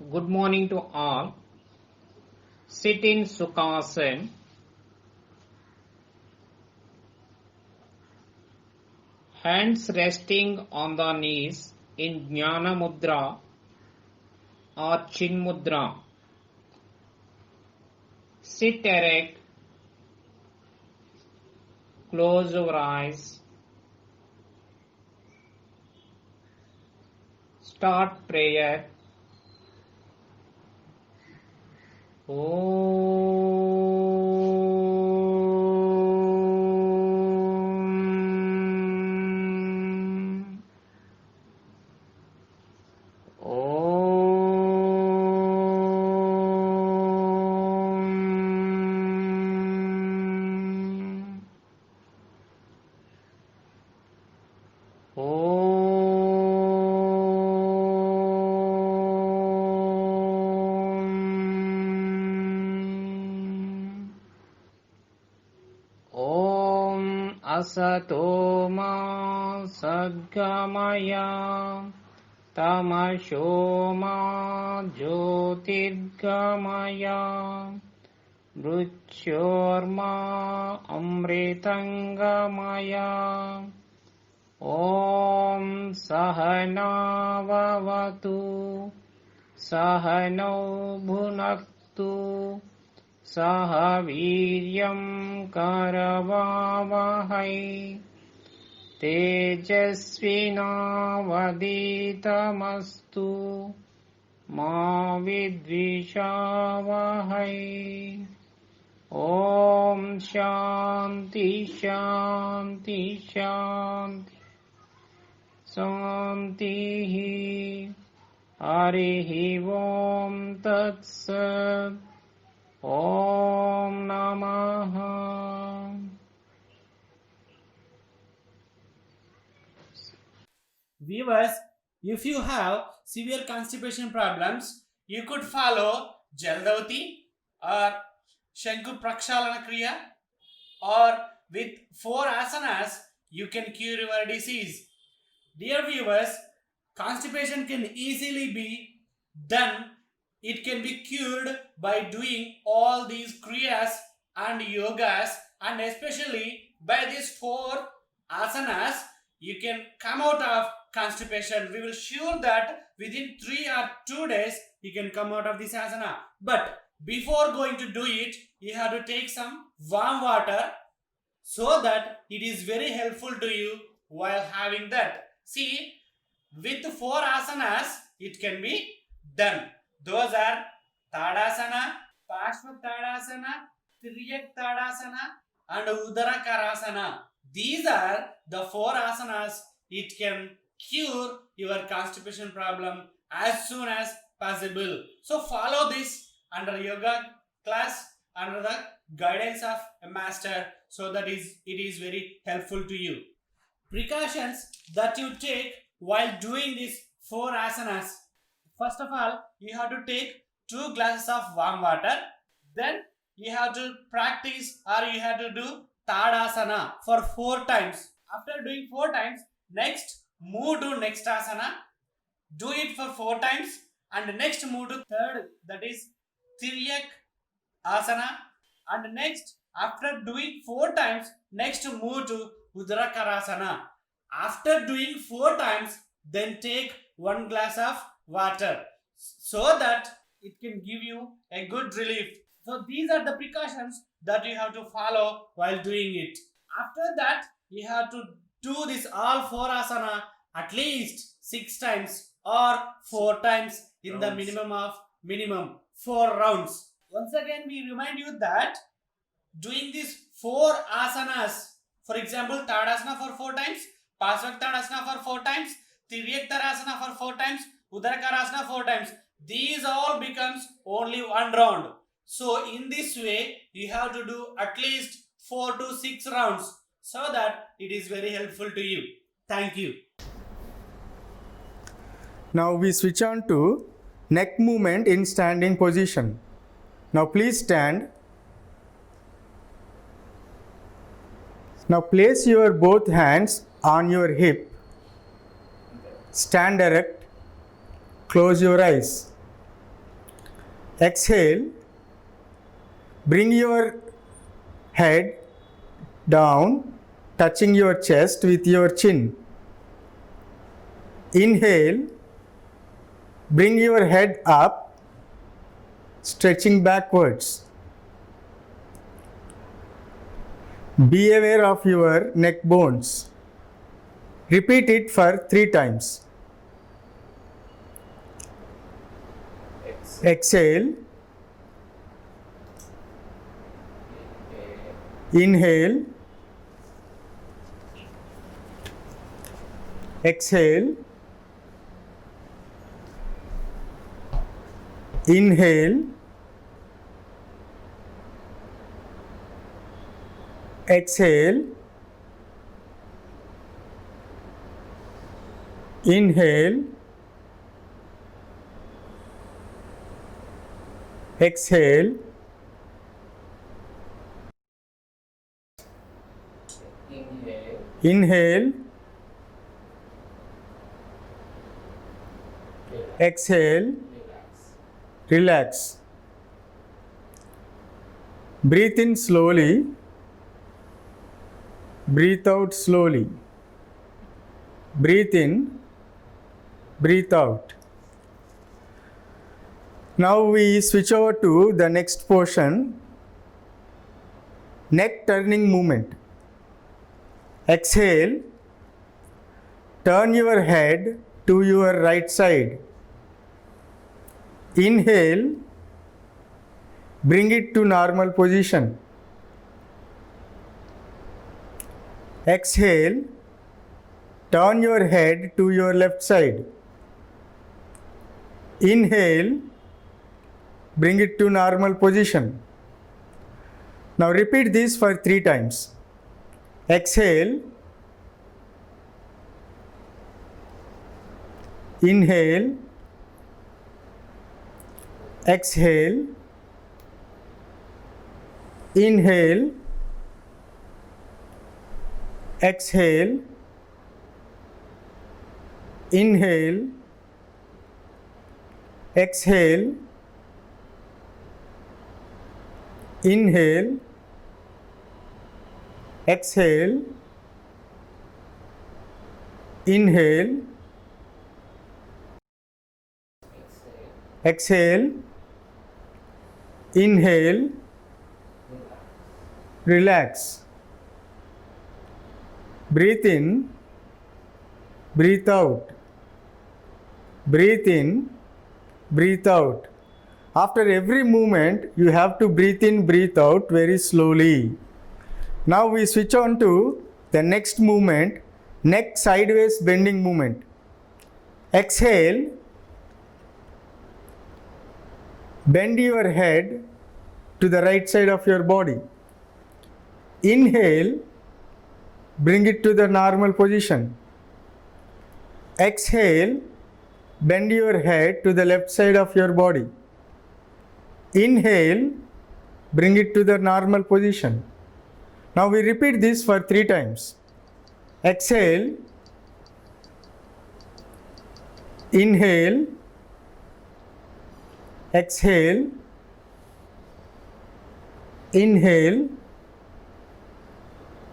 Good morning to all. Sit in Sukhasana. Hands resting on the knees in Jnana Mudra or Chin Mudra. Sit erect. Close your eyes. Start prayer. Asato ma sadgamaya tamasho ma jyotirgamaya mruchyorma amritangamaya Om Sahana Vavatu Sahano Bhunaktu Saha Viryam Karavavahai Tejasvinavaditamastu Ma Vidvishavahai Om Shanti Shanti Shanti Santihi Harihi Om Tat Sat Om Namaha. Viewers, if you have severe constipation problems, you could follow Jaldavati or Shanku Prakshalana Kriya, or with 4 asanas, you can cure your disease. Dear viewers, constipation can easily be done. It can be cured by doing all these kriyas and yogas, and especially by these 4 asanas, you can come out of constipation. We will sure that within 3 or 2 days you can come out of this asana. But before going to do it, you have to take some warm water so that it is very helpful to you while having that. See, with 4 asanas, it can be done. Those are Tadasana, Pashvatadasana, Tiryak Tadasana, and Udara Karasana. These are the 4 asanas. It can cure your constipation problem as soon as possible. So follow this under yoga class, under the guidance of a master, so that it is very helpful to you. Precautions that you take while doing these 4 asanas. First of all, you have to take 2 glasses of warm water. Then you have to practice, or you have to do Tadasana for 4 times. After doing 4 times, next move to next asana. Do it for 4 times, and next move to third, that is Tiryak asana. And next, after doing 4 times, next move to Udara Karasana. After doing 4 times, then take 1 glass of water, so that it can give you a good relief. So these are the precautions that you have to follow while doing it. After that, you have to do this all 4 asana at least 6 times or 4 times in the minimum 4 rounds. Once again, we remind you that doing these 4 asanas, for example, Tadasana for 4 times, Pasvaktadasana for 4 times, Tiryaktarasana for 4 times, Udarakarasana 4 times. These all becomes only 1 round. So in this way, you have to do at least 4 to 6 rounds, so that it is very helpful to you. Thank you. Now we switch on to neck movement in standing position. Now please stand. Now place your both hands on your hip. Stand erect. Close your eyes. Exhale. Bring your head down, touching your chest with your chin. Inhale. Bring your head up, stretching backwards. Be aware of your neck bones. Repeat it for 3 times. Exhale. Inhale. Exhale. Inhale. Exhale. Inhale. Exhale. Inhale. Exhale. Relax. Breathe in slowly. Breathe out slowly. Breathe in. Breathe out. Now we switch over to the next portion. Neck turning movement. Exhale. Turn your head to your right side. Inhale. Bring it to normal position. Exhale. Turn your head to your left side. Inhale. Bring it to normal position. Now repeat this for 3 times. Exhale. Inhale. Exhale. Inhale. Exhale. Inhale. Exhale. Inhale. Exhale. Inhale. Exhale. Inhale. Relax. Breathe in. Breathe out. Breathe in. Breathe out. After every movement, you have to breathe in, breathe out very slowly. Now we switch on to the next movement, neck sideways bending movement. Exhale. Bend your head to the right side of your body. Inhale. Bring it to the normal position. Exhale. Bend your head to the left side of your body. Inhale. Bring it to the normal position. Now we repeat this for 3 times. Exhale. Inhale. Exhale. Inhale.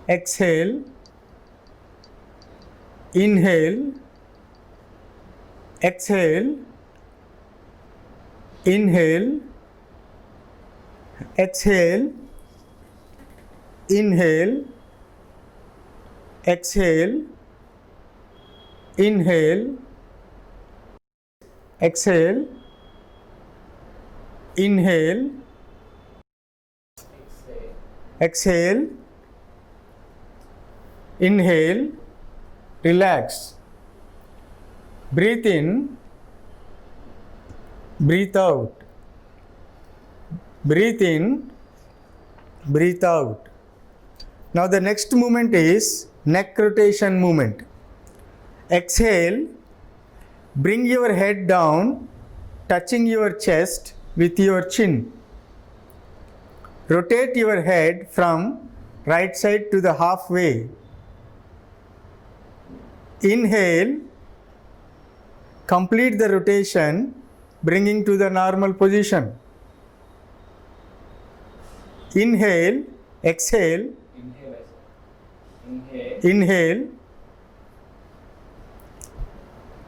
Exhale. Inhale. Exhale. Inhale. Exhale. Inhale. Exhale. Inhale. Exhale. Inhale. Exhale. Inhale. Relax. Breathe in. Breathe out. Breathe in. Breathe out. Now the next movement is neck rotation movement. Exhale. Bring your head down, touching your chest with your chin. Rotate your head from right side to the halfway. Inhale. Complete the rotation, bringing to the normal position. Inhale, exhale, inhale,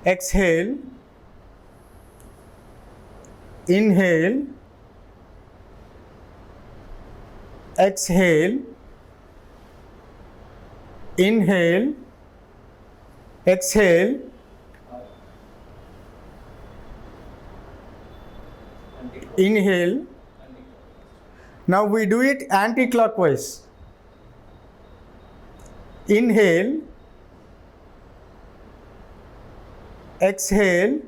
exhale, inhale, exhale, inhale, exhale, inhale. Now we do it anti-clockwise. Inhale, exhale,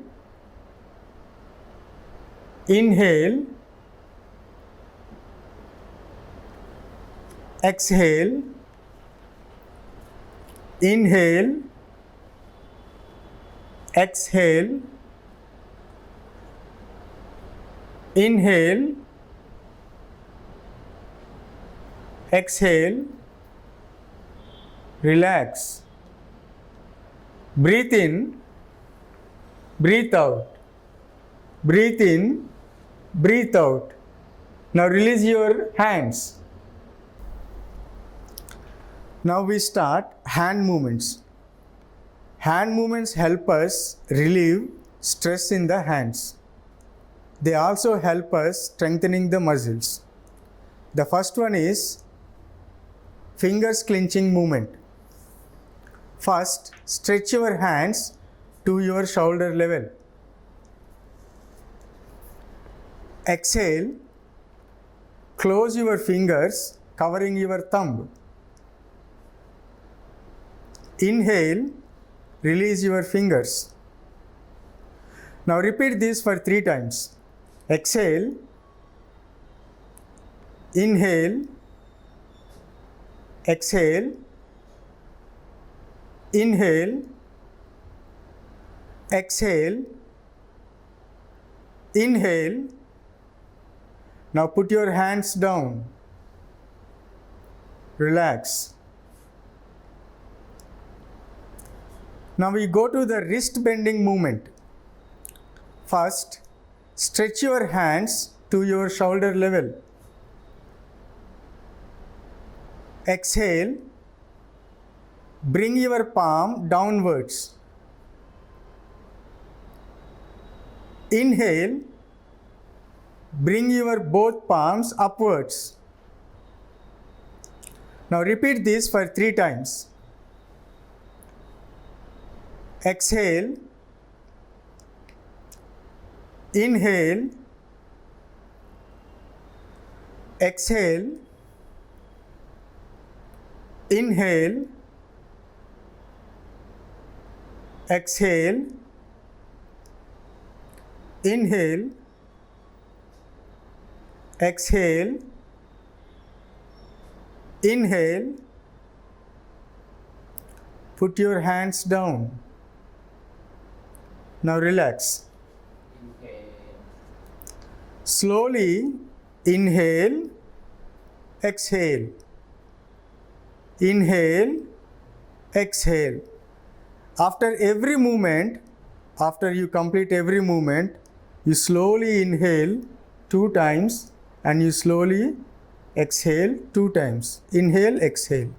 inhale, exhale, inhale, exhale, inhale, exhale, relax. Breathe in, breathe out. Breathe in, breathe out. Now release your hands. Now we start hand movements. Hand movements help us relieve stress in the hands. They also help us strengthening the muscles. The first one is fingers clenching movement. First, stretch your hands to your shoulder level. Exhale, close your fingers covering your thumb. Inhale, release your fingers. Now repeat this for 3 times. Exhale, inhale, exhale, inhale, exhale, inhale. Now put your hands down. Relax. Now we go to the wrist bending movement. First, stretch your hands to your shoulder level. Exhale, bring your palm downwards. Inhale, bring your both palms upwards. Now repeat this for 3 times. Exhale, inhale, exhale, inhale, exhale, inhale, exhale, inhale. Put your hands down. Now relax. Slowly inhale, exhale. Inhale, exhale. After every movement, after you complete every movement, you slowly inhale 2 times and you slowly exhale 2 times. Inhale, exhale.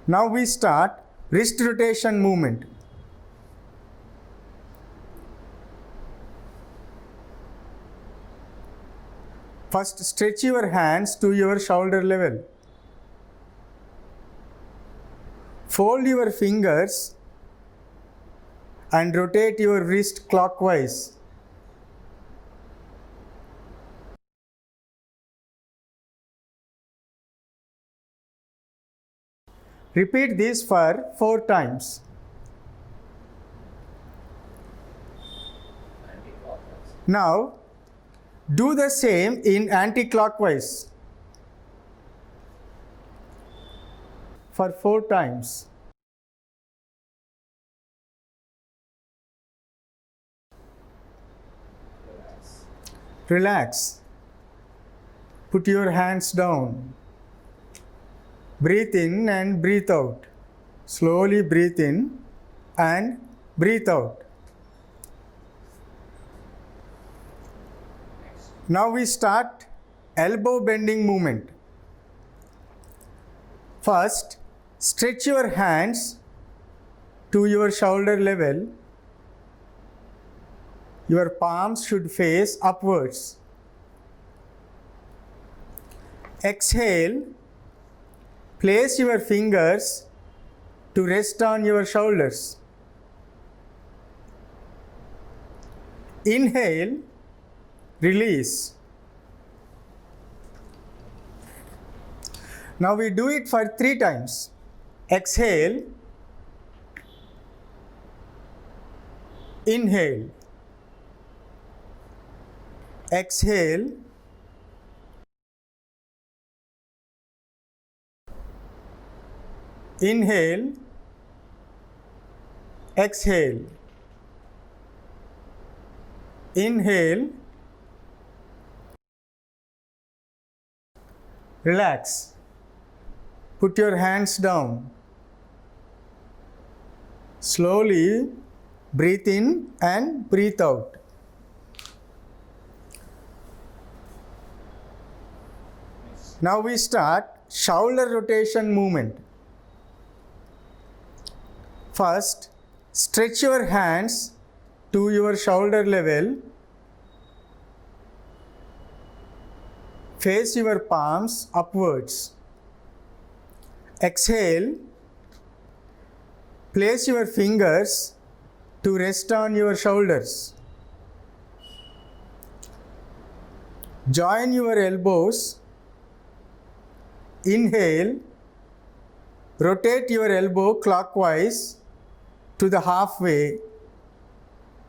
Now we start wrist rotation movement. First, stretch your hands to your shoulder level. Fold your fingers and rotate your wrist clockwise. Repeat this for 4 times. Now, do the same in anti-clockwise for 4 times. Relax. Put your hands down. Breathe in and breathe out. Slowly breathe in and breathe out. Now we start elbow bending movement. First, stretch your hands to your shoulder level. Your palms should face upwards. Exhale. Place your fingers to rest on your shoulders. Inhale, release. Now we do it for 3 times. Exhale, inhale, exhale, inhale, exhale, inhale, relax. Put your hands down. Slowly breathe in and breathe out. Now we start shoulder rotation movement. First, stretch your hands to your shoulder level. Face your palms upwards. Exhale. Place your fingers to rest on your shoulders. Join your elbows. Inhale. Rotate your elbow clockwise to the halfway.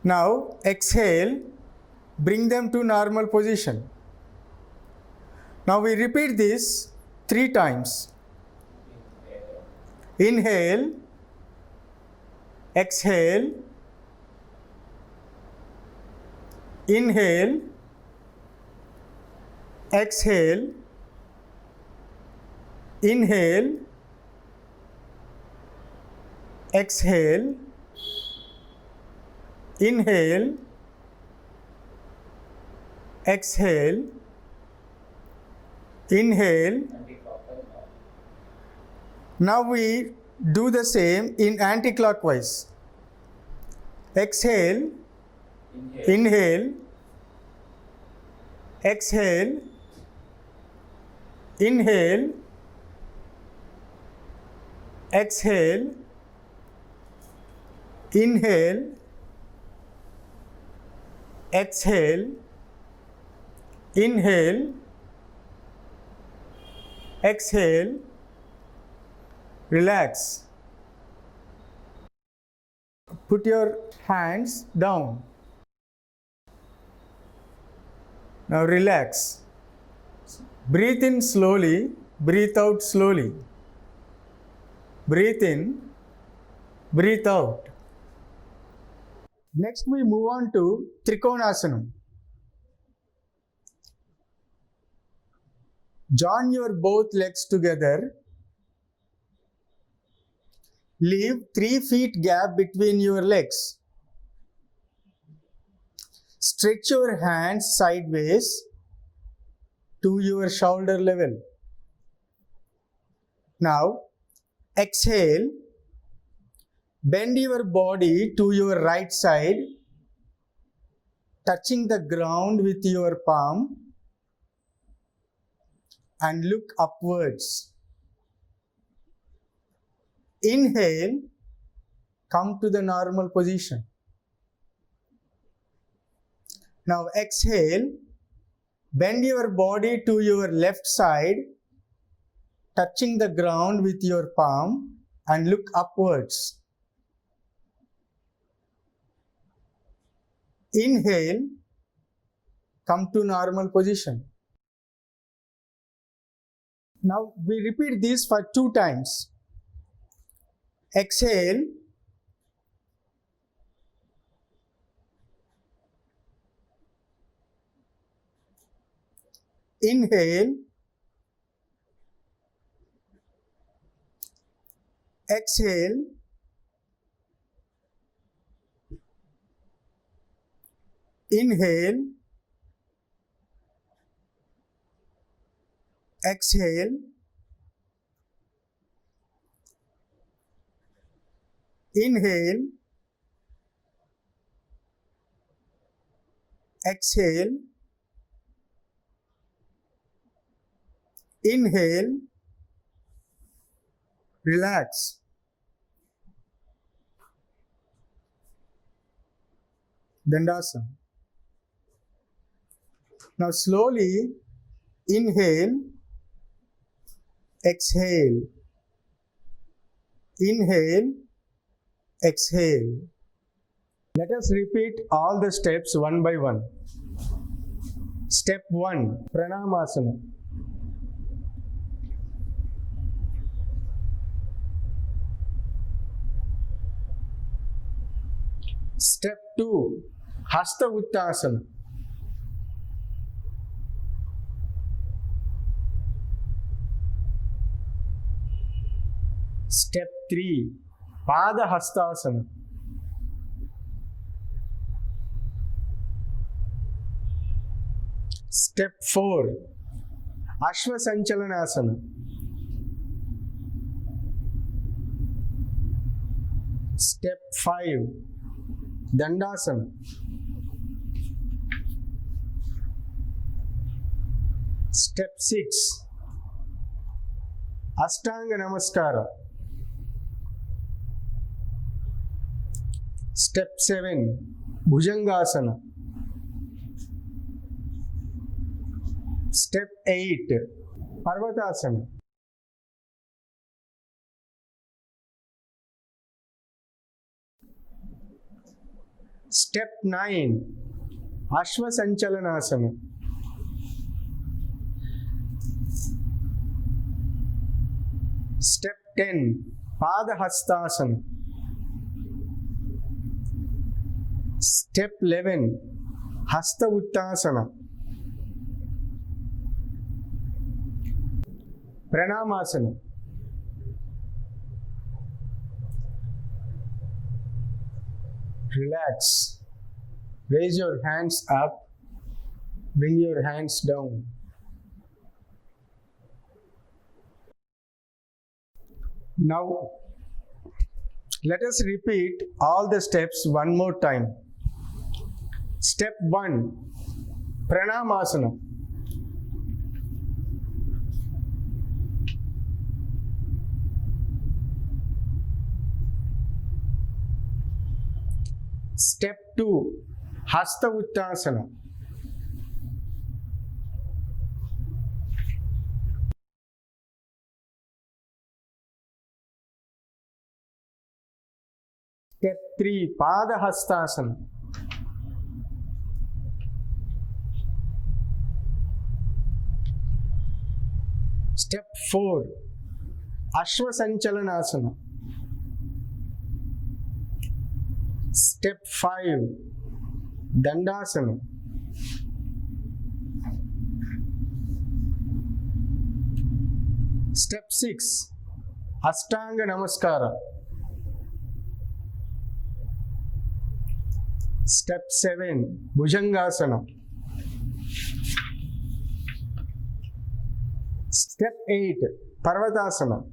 Now exhale. Bring them to normal position. Now we repeat this 3 times. Inhale, exhale, inhale, exhale, inhale, exhale, inhale, exhale, inhale. Now we do the same in anti-clockwise. Exhale, inhale, exhale, inhale, exhale, inhale, exhale, inhale, exhale. Relax. Put your hands down. Now relax. Breathe in slowly, breathe out slowly. Breathe in, breathe out. Next we move on to Trikonasana. Join your both legs together. Leave 3 feet gap between your legs. Stretch your hands sideways to your shoulder level. Now, exhale. Bend your body to your right side, touching the ground with your palm, and look upwards. Inhale, come to the normal position. Now exhale, bend your body to your left side, touching the ground with your palm, and look upwards. Inhale, come to normal position. Now we repeat this for 2 times. Exhale, inhale, exhale, inhale, exhale, inhale, exhale, inhale, relax. Dandasana. Now slowly inhale, exhale, inhale, exhale. Let us repeat all the steps one by one. Step 1, Pranamasana. Step 2, Hasta Uttasana. Step 3, Pada Hastasana. Step 4, Ashvasanchalanasana. Step 5, Dandasana. Step 6, Ashtanga Namaskara. Step 7, Bhujangasana. Step 8, Parvatasana. Step 9, Ashvasanchalanasana. Step 10, Padahastasana. Step 11, Hasta Uttasana. Pranamasana. Relax. Raise your hands up. Bring your hands down. Now, let us repeat all the steps one more time. Step 1, Pranamasana. Step 2, Hasta Uttasana. Step 3, Padahastasana. Step 4, Ashvasanchalanasana. Step 5, Dandasana. Step 6, Ashtanga Namaskara. Step 7, Bhujangasana. Step 8, Parvatasana.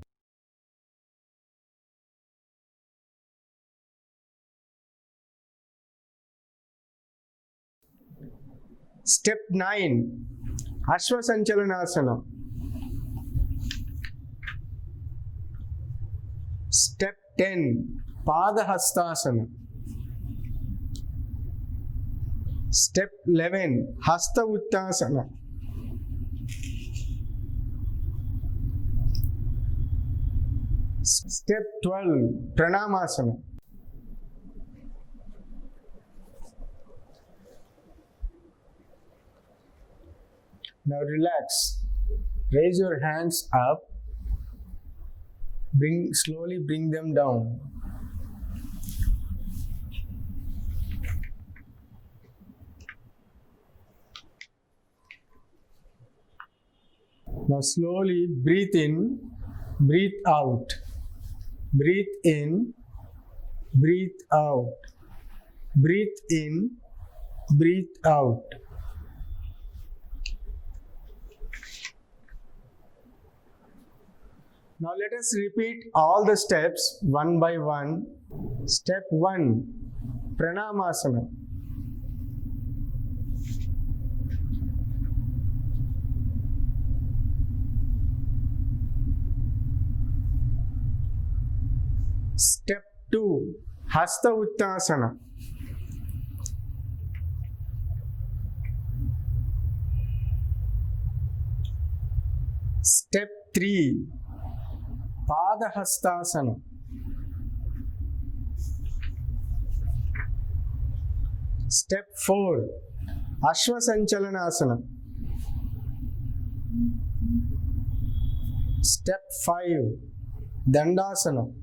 Step 9, Ashvasanchalanasana. Step 10, Padahastasana. Step 11, Hasta Uttasana. Step 12, Pranamasana. Now relax. Raise your hands up. Slowly bring them down. Now slowly breathe in, breathe out. Breathe in, breathe out. Breathe in, breathe out. Now let us repeat all the steps one by one. Step 1, Pranamasana. Step 2, Hasta Uttanasana. Step 3, Padahastasana. Step 4, Ashwasanchalanasana. Step 5, Dandasana.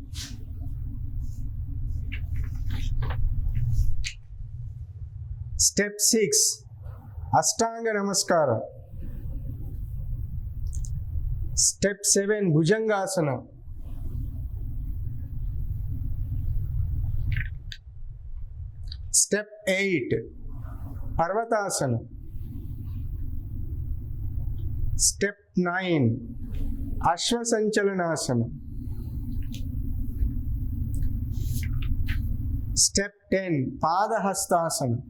Step 6, Ashtanga Namaskara. Step 7, Bhujangasana. Step 8, Parvatasana. Step 9, Ashwasanchalanasana. Step 10, Padahastasana.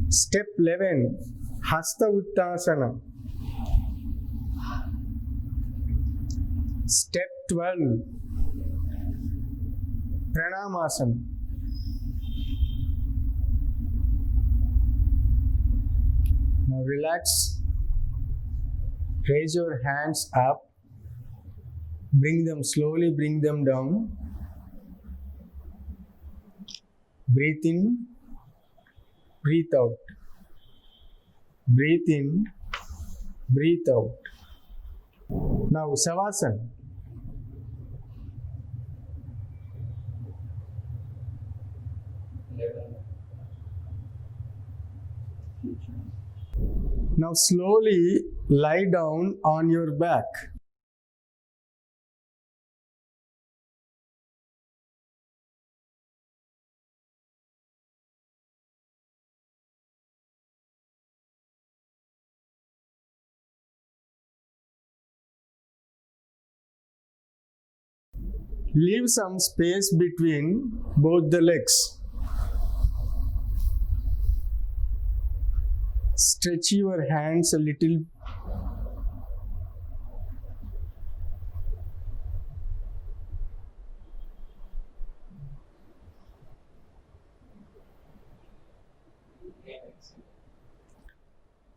Step 11, Hasta Uttasana. Step 12, Pranamasana. Now relax. Raise your hands up. Bring them slowly, bring them down. Breathe in, breathe out. Breathe in, breathe out. Now Savasana. Now slowly lie down on your back. Leave some space between both the legs. Stretch your hands a little.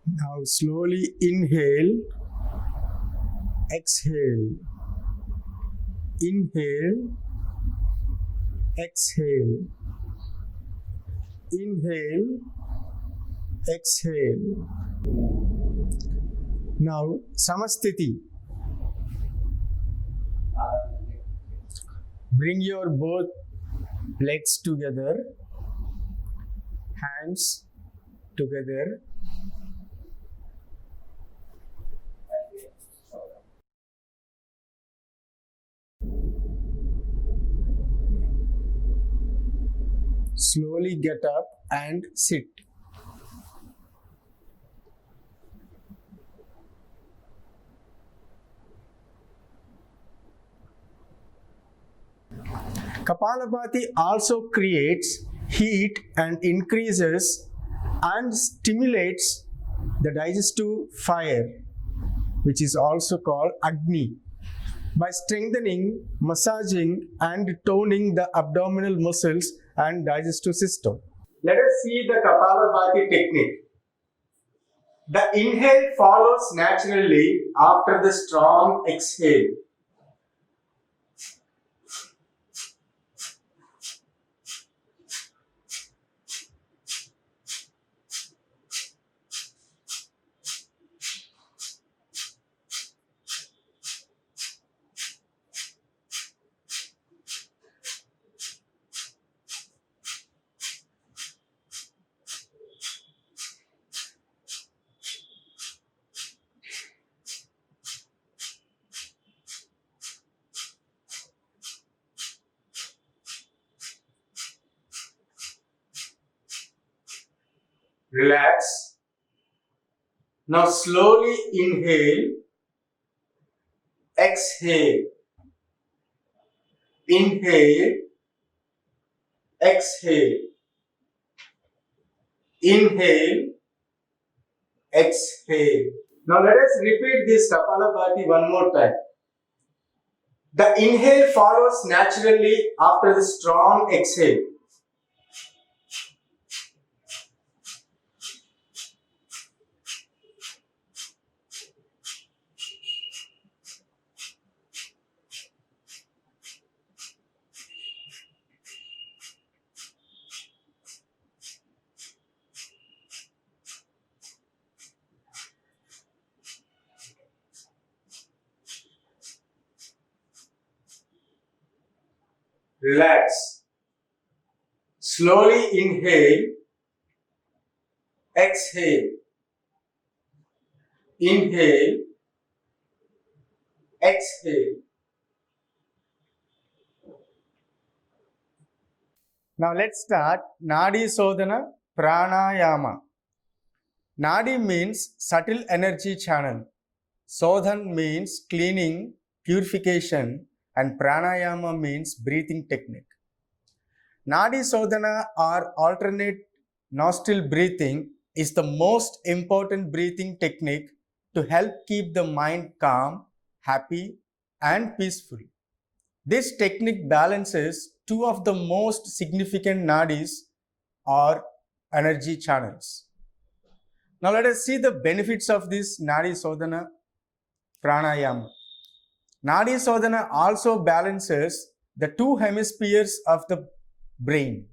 Now slowly inhale, exhale. Inhale, exhale. Inhale, exhale. Now Samasthiti. Bring your both legs together, hands together. Slowly get up and sit. Kapalabhati also creates heat and increases and stimulates the digestive fire, which is also called Agni, by strengthening, massaging and toning the abdominal muscles and digestive system. Let us see the Kapalabhati technique. The inhale follows naturally after the strong exhale. Relax. Now slowly inhale exhale, inhale, exhale, inhale, exhale. Now let us repeat this Kapalabhati one more time. The inhale follows naturally after the strong exhale. Relax. Slowly inhale, exhale, inhale, exhale. Now let's start Nadi Sodhana Pranayama. Nadi means subtle energy channel. Sodhan means cleaning, purification, and Pranayama means breathing technique. Nadi Sodhana or alternate nostril breathing is the most important breathing technique to help keep the mind calm, happy, and peaceful. This technique balances two of the most significant nadis or energy channels. Now let us see the benefits of this Nadi Sodhana Pranayama. Nadi Sodhana also balances the two hemispheres of the brain.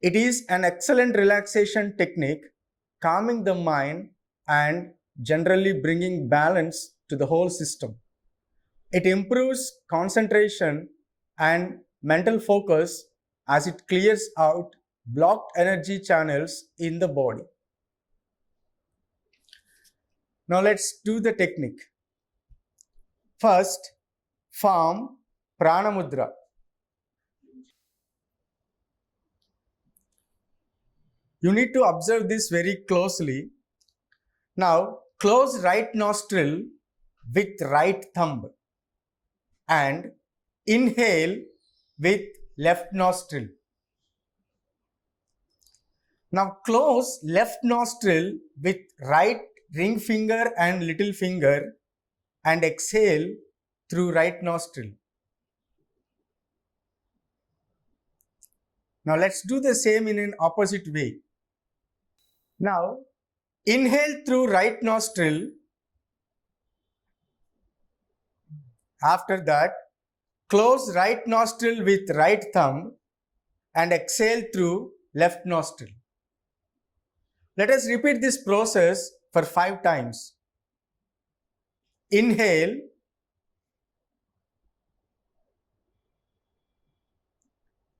It is an excellent relaxation technique, calming the mind and generally bringing balance to the whole system. It improves concentration and mental focus as it clears out blocked energy channels in the body. Now let's do the technique. First, form Pranamudra. You need to observe this very closely. Now, close right nostril with right thumb and inhale with left nostril. Now, close left nostril with right ring finger and little finger and exhale through right nostril. Now, let's do the same in an opposite way. Now, inhale through right nostril. After that, close right nostril with right thumb and exhale through left nostril. Let us repeat this process for 5 times. Inhale,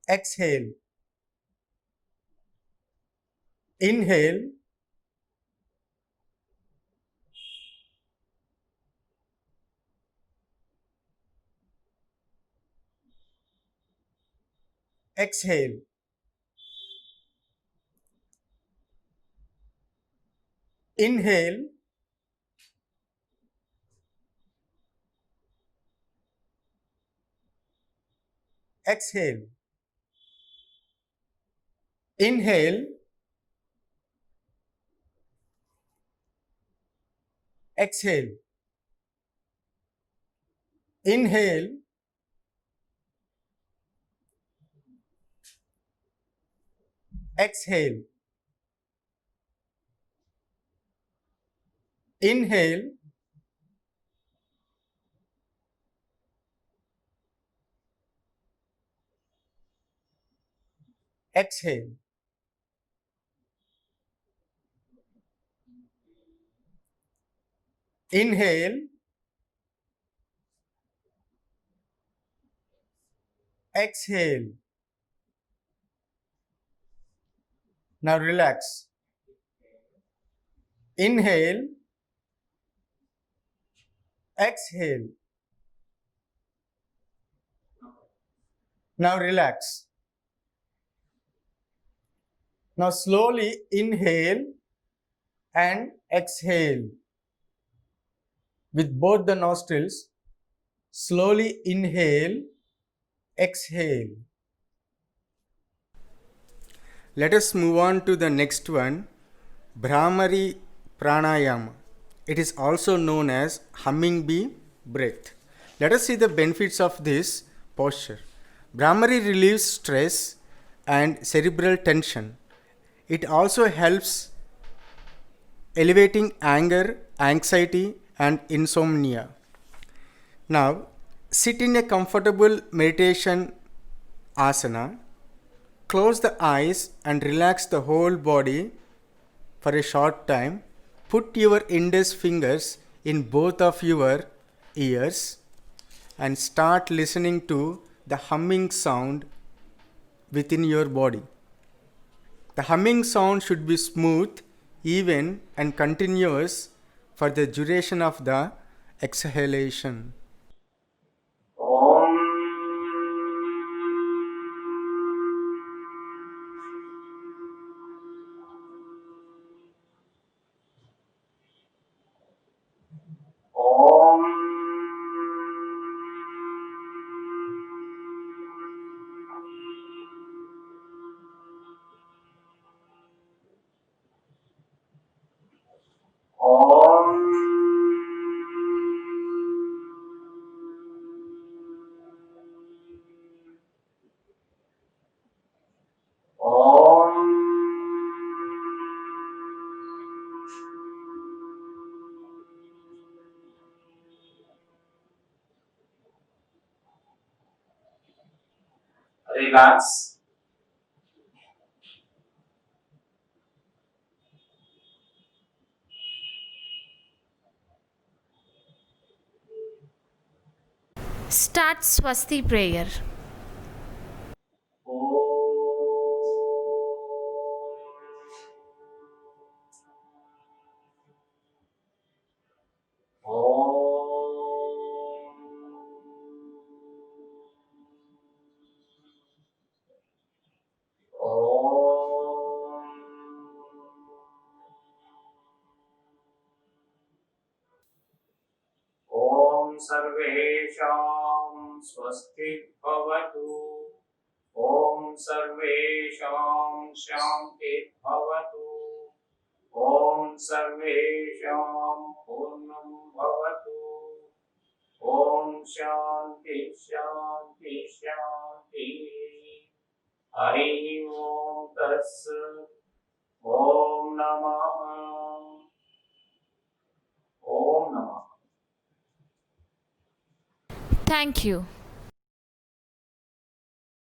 exhale, inhale, exhale. Inhale, exhale. Inhale, exhale. Inhale, exhale. Inhale, exhale. Inhale, exhale. Now relax. Inhale, exhale. Now relax. Now slowly inhale and exhale. with both the nostrils. Slowly inhale, exhale. Let us move on to the next one, Bhramari Pranayama. It is also known as humming bee breath. Let us see the benefits of this posture. Bhramari relieves stress and cerebral tension. It also helps elevating anger, anxiety, and insomnia. Now, sit in a comfortable meditation asana. Close the eyes and relax the whole body for a short time. Put your index fingers in both of your ears and start listening to the humming sound within your body. The humming sound should be smooth, even, and continuous for the duration of the exhalation. Relax. Start Swasti prayer. सर्वेषां स्वस्ति भवतु। ॐ सर्वेषां शान्ति भवतु। ॐ सर्वेषां पूर्णं भवतु। ॐ शान्ति शान्ति शान्ति। हरि ओम तत्सत्। ओम नमः। ओम नमः। Thank you.